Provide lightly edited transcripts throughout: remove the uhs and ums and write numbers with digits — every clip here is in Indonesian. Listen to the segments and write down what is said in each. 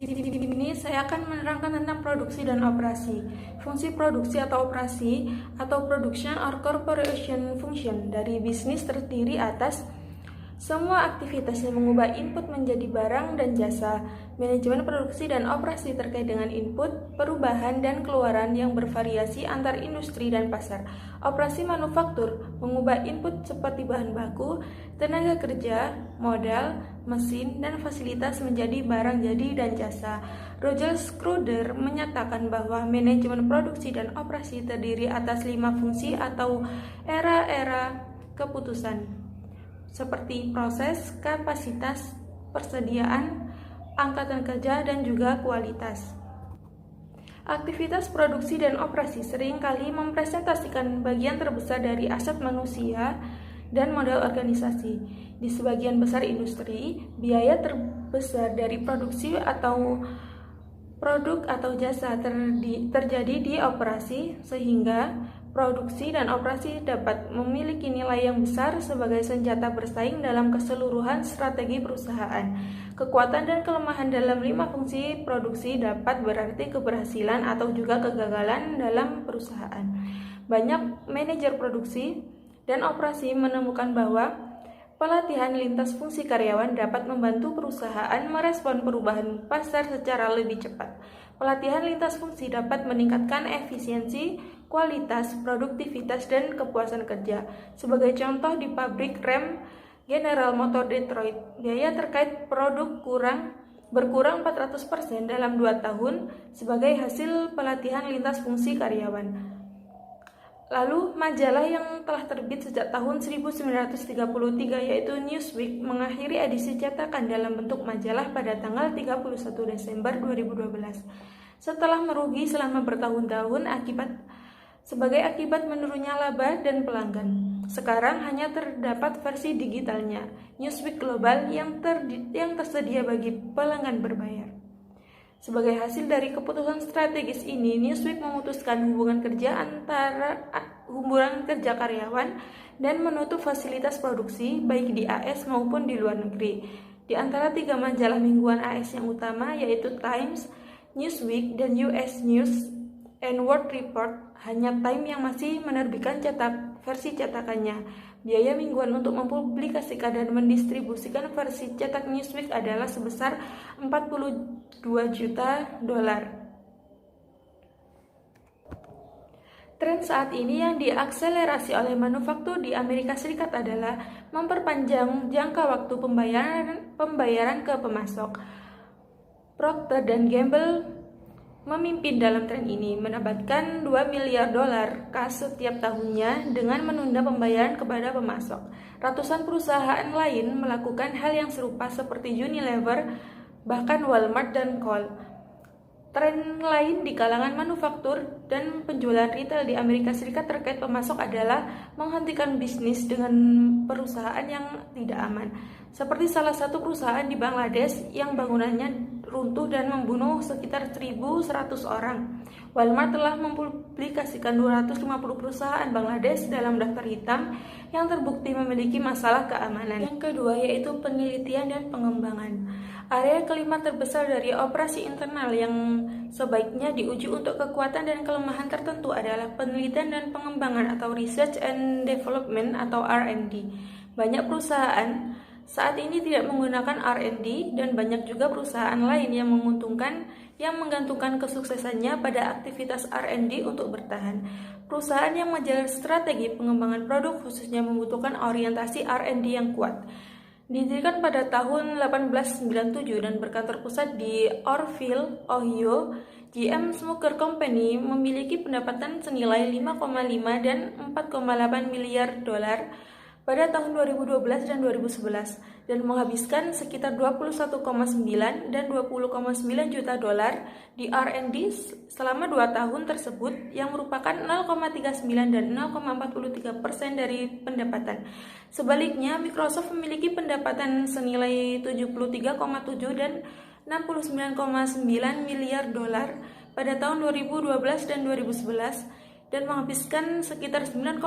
Ini saya akan menerangkan tentang produksi dan operasi. Fungsi produksi atau operasi atau production or corporation function dari bisnis terdiri atas semua aktivitas yang mengubah input menjadi barang dan jasa. Manajemen produksi dan operasi terkait dengan input, perubahan, dan keluaran yang bervariasi antar industri dan pasar. Operasi manufaktur mengubah input seperti bahan baku, tenaga kerja, modal, mesin, dan fasilitas menjadi barang jadi dan jasa. Roger Schroeder menyatakan bahwa manajemen produksi dan operasi terdiri atas 5 fungsi atau era-era keputusan, seperti proses, kapasitas, persediaan, angkatan kerja, dan juga kualitas. Aktivitas produksi dan operasi seringkali mempresentasikan bagian terbesar dari aset manusia dan modal organisasi. Di sebagian besar industri, biaya terbesar dari produksi atau produk atau jasa terjadi di operasi, sehingga produksi dan operasi dapat memiliki nilai yang besar sebagai senjata bersaing dalam keseluruhan strategi perusahaan. Kekuatan dan kelemahan dalam 5 fungsi produksi dapat berarti keberhasilan atau juga kegagalan dalam perusahaan. Banyak manajer produksi dan operasi menemukan bahwa pelatihan lintas fungsi karyawan dapat membantu perusahaan merespon perubahan pasar secara lebih cepat. Pelatihan lintas fungsi dapat meningkatkan efisiensi, kualitas, produktivitas, dan kepuasan kerja. Sebagai contoh, di pabrik rem General Motors Detroit, biaya terkait produk berkurang 400% dalam 2 tahun sebagai hasil pelatihan lintas fungsi karyawan. Lalu, majalah yang telah terbit sejak tahun 1933 yaitu Newsweek mengakhiri edisi cetakan dalam bentuk majalah pada tanggal 31 Desember 2012. Setelah merugi selama bertahun-tahun sebagai akibat menurunnya laba dan pelanggan. Sekarang hanya terdapat versi digitalnya, Newsweek Global yang tersedia bagi pelanggan berbayar. Sebagai hasil dari keputusan strategis ini, Newsweek memutuskan hubungan kerja karyawan dan menutup fasilitas produksi baik di AS maupun di luar negeri. Di antara 3 majalah mingguan AS yang utama yaitu Times, Newsweek, dan US News and World Report, hanya Time yang masih menerbitkan versi cetakannya. Biaya mingguan untuk mempublikasikan dan mendistribusikan versi cetak Newsweek adalah sebesar $42 juta. Tren saat ini yang diakselerasi oleh manufaktur di Amerika Serikat adalah memperpanjang jangka waktu pembayaran ke pemasok. Procter & Gamble memimpin dalam tren ini, mendapatkan $2 miliar kas setiap tahunnya dengan menunda pembayaran kepada pemasok. Ratusan perusahaan lain melakukan hal yang serupa seperti Unilever, bahkan Walmart dan Kohl. Tren lain di kalangan manufaktur dan penjualan retail di Amerika Serikat terkait pemasok adalah menghentikan bisnis dengan perusahaan yang tidak aman. Seperti salah satu perusahaan di Bangladesh yang bangunannya runtuh dan membunuh sekitar 1.100 orang. Walmart telah mempublikasikan 250 perusahaan Bangladesh dalam daftar hitam yang terbukti memiliki masalah keamanan. Yang kedua yaitu penelitian dan pengembangan. Area kelima terbesar dari operasi internal yang sebaiknya diuji untuk kekuatan dan kelemahan tertentu adalah penelitian dan pengembangan atau research and development atau R&D. Banyak perusahaan saat ini tidak menggunakan R&D dan banyak juga perusahaan lain yang menggantungkan kesuksesannya pada aktivitas R&D untuk bertahan. Perusahaan yang menjaga strategi pengembangan produk khususnya membutuhkan orientasi R&D yang kuat. Didirikan pada tahun 1897 dan berkantor pusat di Orrville, Ohio, GM Smucker Company memiliki pendapatan senilai 5,5 dan 4,8 miliar dolar pada tahun 2012 dan 2011 dan menghabiskan sekitar 21,9 dan 20,9 juta dolar di R&D selama 2 tahun tersebut yang merupakan 0,39 dan 0,43% dari pendapatan. Sebaliknya, Microsoft memiliki pendapatan senilai 73,7 dan 69,9 miliar dolar pada tahun 2012 dan 2011 dan menghabiskan sekitar 9,8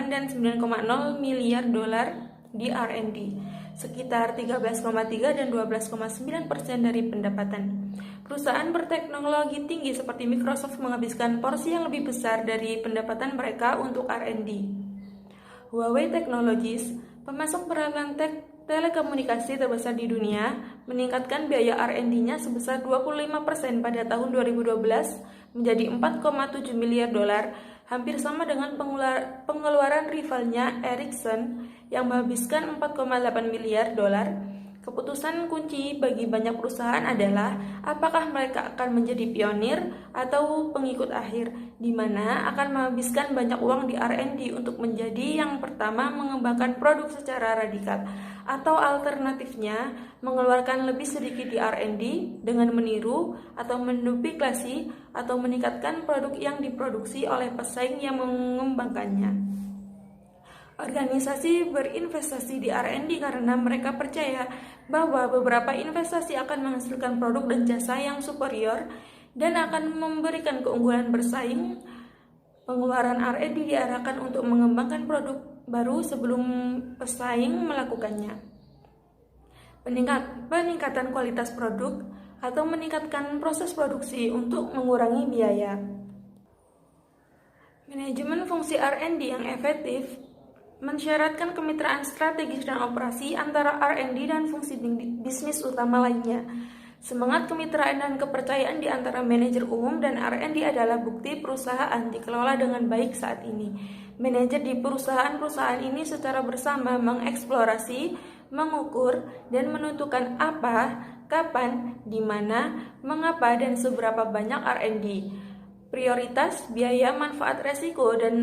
dan 9,0 miliar dolar di R&D, sekitar 13,3 dan 12,9% dari pendapatan. Perusahaan berteknologi tinggi seperti Microsoft menghabiskan porsi yang lebih besar dari pendapatan mereka untuk R&D. Huawei Technologies, pemasok peralatan telekomunikasi terbesar di dunia, meningkatkan biaya R&D-nya sebesar 25% pada tahun 2012 menjadi 4,7 miliar dolar, hampir sama dengan pengeluaran rivalnya Ericsson yang menghabiskan 4,8 miliar dolar. Keputusan kunci bagi banyak perusahaan adalah apakah mereka akan menjadi pionir atau pengikut akhir, di mana akan menghabiskan banyak uang di R&D untuk menjadi yang pertama mengembangkan produk secara radikal, atau alternatifnya mengeluarkan lebih sedikit di R&D dengan meniru atau menduplikasi atau meningkatkan produk yang diproduksi oleh pesaing yang mengembangkannya. Organisasi berinvestasi di R&D karena mereka percaya bahwa beberapa investasi akan menghasilkan produk dan jasa yang superior dan akan memberikan keunggulan bersaing. Pengeluaran R&D diarahkan untuk mengembangkan produk baru sebelum pesaing melakukannya. Peningkatan kualitas produk atau meningkatkan proses produksi untuk mengurangi biaya. Manajemen fungsi R&D yang efektif mensyaratkan kemitraan strategis dan operasi antara R&D dan fungsi bisnis utama lainnya. Semangat kemitraan dan kepercayaan di antara manajer umum dan R&D adalah bukti perusahaan dikelola dengan baik saat ini. Manajer di perusahaan-perusahaan ini secara bersama mengeksplorasi, mengukur, dan menentukan apa, kapan, di mana, mengapa, dan seberapa banyak R&D. Prioritas, biaya, manfaat, resiko, dan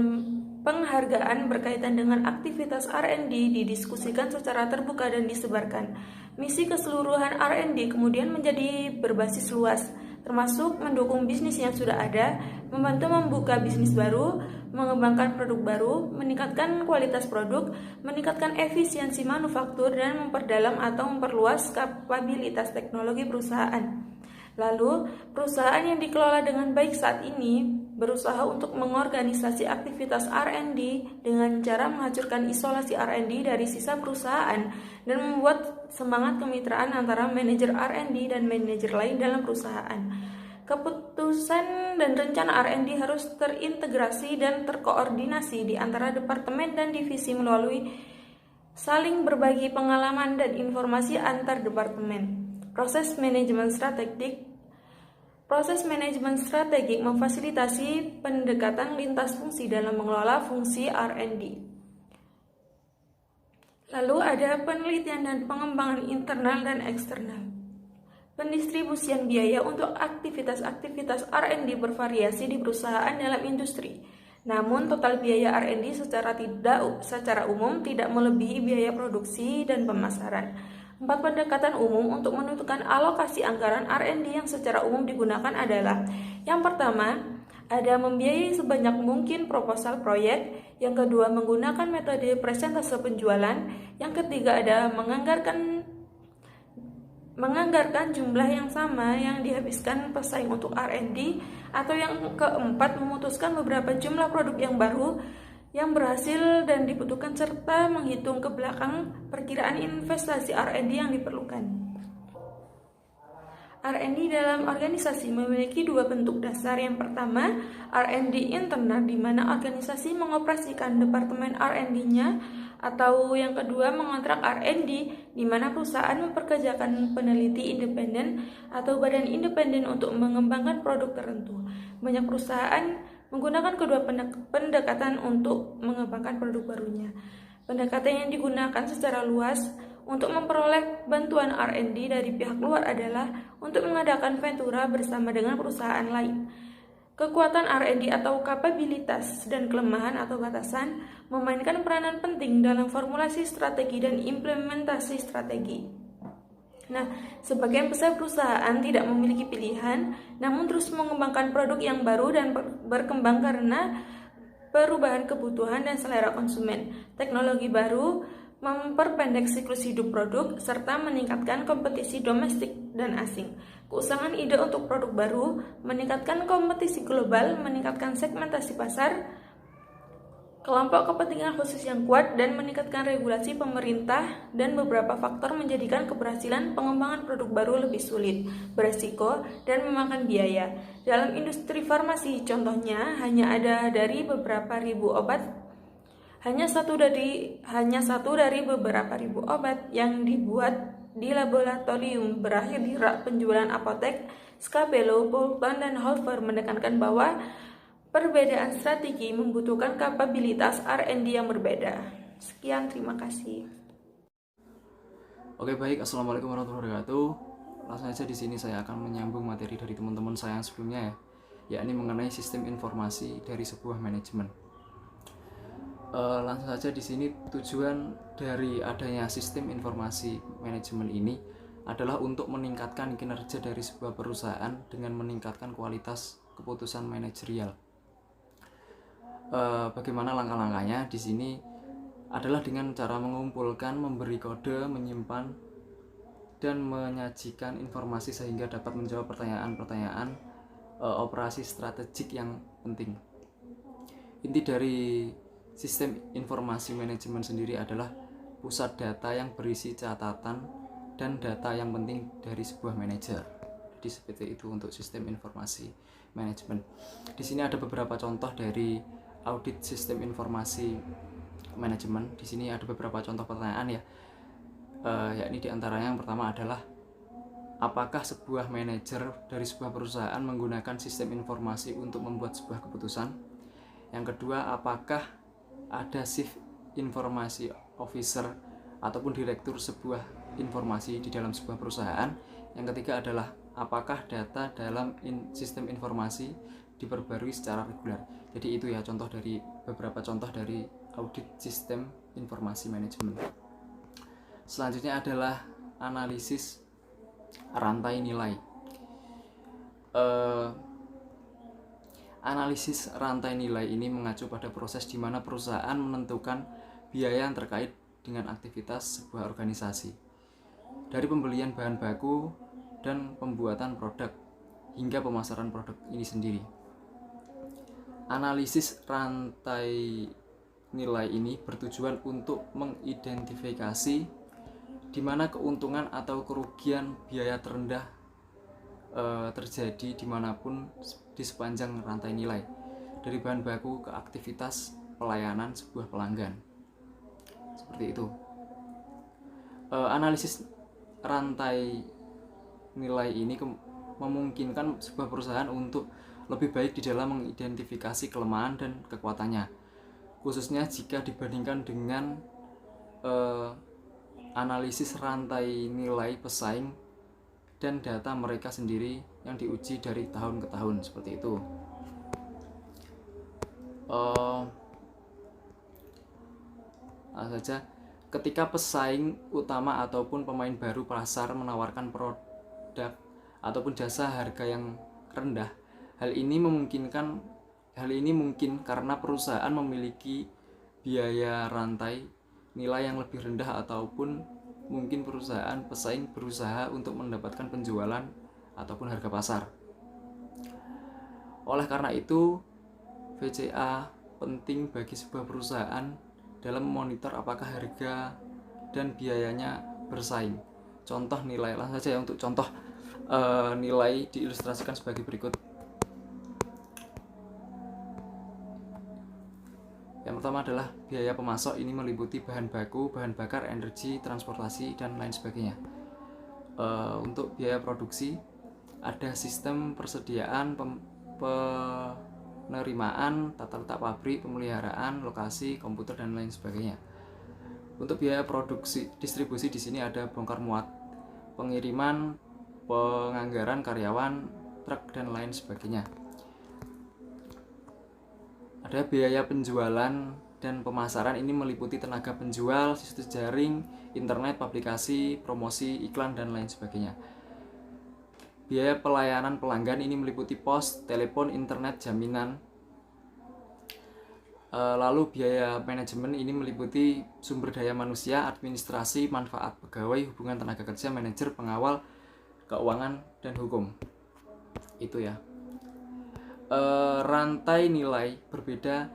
penghargaan berkaitan dengan aktivitas R&D didiskusikan secara terbuka dan disebarkan. Misi keseluruhan R&D kemudian menjadi berbasis luas, termasuk mendukung bisnis yang sudah ada, membantu membuka bisnis baru, mengembangkan produk baru, meningkatkan kualitas produk, meningkatkan efisiensi manufaktur, dan memperdalam atau memperluas kapabilitas teknologi perusahaan. Lalu, perusahaan yang dikelola dengan baik saat ini berusaha untuk mengorganisasi aktivitas R&D dengan cara menghancurkan isolasi R&D dari sisa perusahaan dan membuat semangat kemitraan antara manajer R&D dan manajer lain dalam perusahaan. Keputusan dan rencana R&D harus terintegrasi dan terkoordinasi di antara departemen dan divisi melalui saling berbagi pengalaman dan informasi antar departemen. Proses manajemen strategik memfasilitasi pendekatan lintas fungsi dalam mengelola fungsi R&D. Lalu ada penelitian dan pengembangan internal dan eksternal. Pendistribusian biaya untuk aktivitas-aktivitas R&D bervariasi di perusahaan dalam industri. Namun total biaya R&D secara umum tidak melebihi biaya produksi dan pemasaran. 4 pendekatan umum untuk menentukan alokasi anggaran R&D yang secara umum digunakan adalah: yang pertama, ada membiayai sebanyak mungkin proposal proyek; yang kedua, menggunakan metode persentase penjualan; yang ketiga, ada menganggarkan jumlah yang sama yang dihabiskan pesaing untuk R&D; atau yang keempat, memutuskan beberapa jumlah produk yang baru yang berhasil dan dibutuhkan serta menghitung ke belakang perkiraan investasi R&D yang diperlukan. R&D dalam organisasi memiliki 2 bentuk dasar. Yang pertama, R&D internal, di mana organisasi mengoperasikan departemen R&D-nya, atau yang kedua, mengontrak R&D, di mana perusahaan memperkerjakan peneliti independen atau badan independen untuk mengembangkan produk tertentu. Banyak perusahaan menggunakan kedua pendekatan untuk mengembangkan produk barunya. Pendekatan yang digunakan secara luas untuk memperoleh bantuan R&D dari pihak luar adalah untuk mengadakan ventura bersama dengan perusahaan lain. Kekuatan R&D atau kapabilitas dan kelemahan atau batasan memainkan peranan penting dalam formulasi strategi dan implementasi strategi. Sebagian besar perusahaan tidak memiliki pilihan, namun terus mengembangkan produk yang baru dan berkembang karena perubahan kebutuhan dan selera konsumen. Teknologi baru memperpendek siklus hidup produk, serta meningkatkan kompetisi domestik dan asing. Keusangan ide untuk produk baru, meningkatkan kompetisi global, meningkatkan segmentasi pasar, kelompok kepentingan khusus yang kuat, dan meningkatkan regulasi pemerintah, dan beberapa faktor menjadikan keberhasilan pengembangan produk baru lebih sulit, beresiko, dan memakan biaya. Dalam industri farmasi, contohnya, hanya satu dari beberapa ribu obat yang dibuat di laboratorium berakhir di rak penjualan apotek. Scapello, Bolton, dan Holfer menekankan bahwa perbedaan strategi membutuhkan kapabilitas R&D yang berbeda. Sekian, terima kasih. Oke, baik. Assalamualaikum warahmatullahi wabarakatuh. Langsung saja di sini saya akan menyambung materi dari teman-teman saya yang sebelumnya yakni mengenai sistem informasi dari sebuah manajemen. Langsung saja di sini tujuan dari adanya sistem informasi manajemen ini adalah untuk meningkatkan kinerja dari sebuah perusahaan dengan meningkatkan kualitas keputusan manajerial. Bagaimana langkah-langkahnya di sini adalah dengan cara mengumpulkan, memberi kode, menyimpan, dan menyajikan informasi sehingga dapat menjawab pertanyaan-pertanyaan operasi strategik yang penting. Inti dari sistem informasi manajemen sendiri adalah pusat data yang berisi catatan dan data yang penting dari sebuah manajer. Jadi seperti itu untuk sistem informasi manajemen. Di sini ada beberapa contoh dari audit sistem informasi manajemen. Di sini ada beberapa contoh pertanyaan yakni diantaranya yang pertama adalah apakah sebuah manajer dari sebuah perusahaan menggunakan sistem informasi untuk membuat sebuah keputusan. Yang kedua, apakah ada chief informasi officer ataupun direktur sebuah informasi di dalam sebuah perusahaan. Yang ketiga adalah apakah data dalam sistem informasi diperbarui secara reguler. Jadi itu ya beberapa contoh dari audit sistem informasi manajemen. Selanjutnya adalah analisis rantai nilai. Analisis rantai nilai ini mengacu pada proses di mana perusahaan menentukan biaya yang terkait dengan aktivitas sebuah organisasi, dari pembelian bahan baku dan pembuatan produk hingga pemasaran produk ini sendiri. Analisis rantai nilai ini bertujuan untuk mengidentifikasi di mana keuntungan atau kerugian biaya terendah terjadi dimanapun di sepanjang rantai nilai, dari bahan baku ke aktivitas pelayanan sebuah pelanggan. Seperti itu. Analisis rantai nilai ini memungkinkan sebuah perusahaan untuk lebih baik di dalam mengidentifikasi kelemahan dan kekuatannya, khususnya jika dibandingkan dengan analisis rantai nilai pesaing dan data mereka sendiri yang diuji dari tahun ke tahun. Seperti itu. Saja ketika pesaing utama ataupun pemain baru pasar menawarkan produk ataupun jasa harga yang rendah, hal ini mungkin karena perusahaan memiliki biaya rantai nilai yang lebih rendah, ataupun mungkin perusahaan pesaing berusaha untuk mendapatkan penjualan ataupun harga pasar. Oleh karena itu, VCA penting bagi sebuah perusahaan dalam memonitor apakah harga dan biayanya bersaing. Contoh nilai, langsung saja untuk contoh nilai diilustrasikan sebagai berikut. Yang pertama adalah biaya pemasok. Ini meliputi bahan baku, bahan bakar, energi, transportasi, dan lain sebagainya. Untuk biaya produksi ada sistem persediaan, penerimaan, tata letak pabrik, pemeliharaan, lokasi, komputer, dan lain sebagainya. Untuk biaya produksi distribusi di sini ada bongkar muat, pengiriman, penganggaran karyawan, truk, dan lain sebagainya. Ada biaya penjualan dan pemasaran. Ini meliputi tenaga penjual, situs jaring, internet, publikasi, promosi, iklan, dan lain sebagainya. Biaya pelayanan pelanggan ini meliputi pos, telepon, internet, jaminan. Lalu biaya manajemen ini meliputi sumber daya manusia, administrasi, manfaat pegawai, hubungan tenaga kerja, manajer, pengawal, keuangan, dan hukum. Itu ya. Rantai nilai berbeda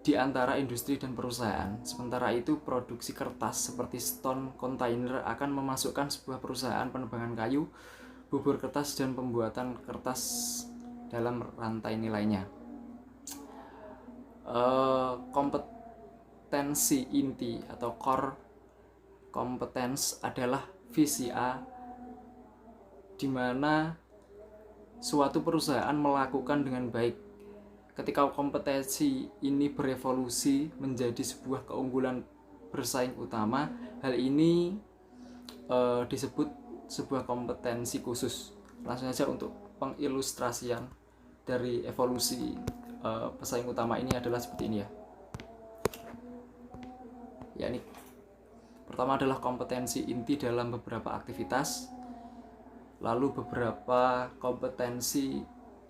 di antara industri dan perusahaan. Sementara itu, produksi kertas seperti stone container akan memasukkan sebuah perusahaan penebangan kayu, bubur kertas, dan pembuatan kertas dalam rantai nilainya. Kompetensi inti atau core competence adalah VCA, di mana suatu perusahaan melakukan dengan baik. Ketika kompetensi ini berevolusi menjadi sebuah keunggulan bersaing utama, hal ini disebut sebuah kompetensi khusus. Langsung saja untuk pengilustrasian dari evolusi pesaing utama ini adalah seperti ini ya. Yakni pertama adalah kompetensi inti dalam beberapa aktivitas, lalu beberapa kompetensi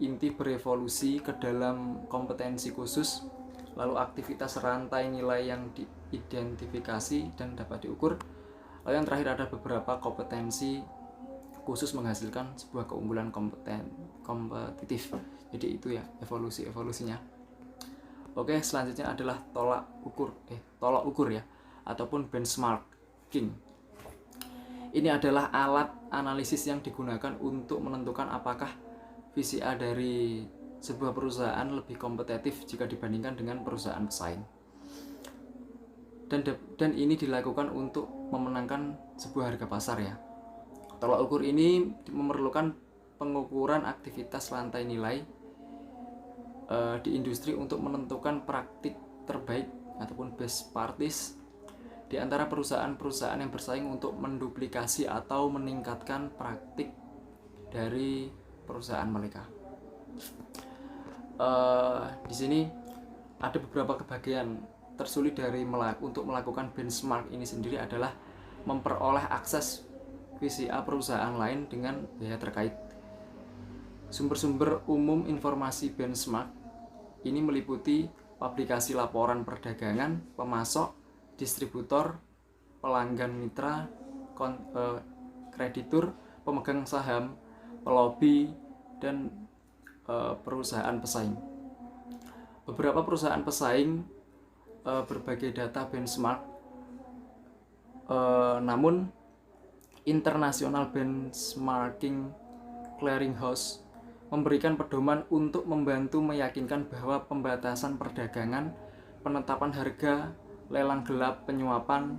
inti berevolusi ke dalam kompetensi khusus, lalu aktivitas rantai nilai yang diidentifikasi dan dapat diukur, lalu yang terakhir ada beberapa kompetensi khusus menghasilkan sebuah keunggulan kompetitif. Jadi itu ya evolusinya. Oke, selanjutnya adalah tolak ukur ya, ataupun benchmarking. Ini adalah alat analisis yang digunakan untuk menentukan apakah VCA dari sebuah perusahaan lebih kompetitif jika dibandingkan dengan perusahaan pesaing. Dan ini dilakukan untuk memenangkan sebuah harga pasar ya. Tolak ukur ini memerlukan pengukuran aktivitas rantai nilai di industri untuk menentukan praktik terbaik ataupun best practice di antara perusahaan-perusahaan yang bersaing untuk menduplikasi atau meningkatkan praktik dari perusahaan mereka. Di sini ada beberapa kebagian. Tersulit dari untuk melakukan benchmark ini sendiri adalah memperoleh akses VCA perusahaan lain dengan biaya terkait. Sumber-sumber umum informasi benchmark ini meliputi publikasi laporan perdagangan, pemasok, distributor, pelanggan mitra, kreditur, pemegang saham, pelobi, dan perusahaan pesaing. Beberapa perusahaan pesaing berbagai data benchmark, namun International Benchmarking Clearinghouse memberikan pedoman untuk membantu meyakinkan bahwa pembatasan perdagangan, penetapan harga, lelang gelap, penyuapan,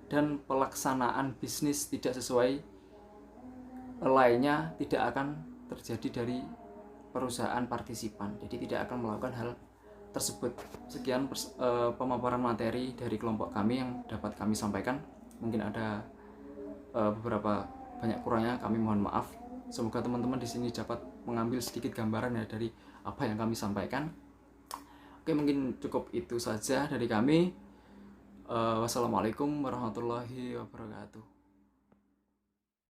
dan pelaksanaan bisnis tidak sesuai lainnya tidak akan terjadi dari perusahaan partisipan. Jadi tidak akan melakukan hal tersebut. Sekian pemaparan materi dari kelompok kami yang dapat kami sampaikan. Mungkin ada beberapa banyak kurangnya, kami mohon maaf. Semoga teman-teman di sini dapat mengambil sedikit gambaran ya dari apa yang kami sampaikan. Oke, mungkin cukup itu saja dari kami. Wassalamualaikum warahmatullahi wabarakatuh.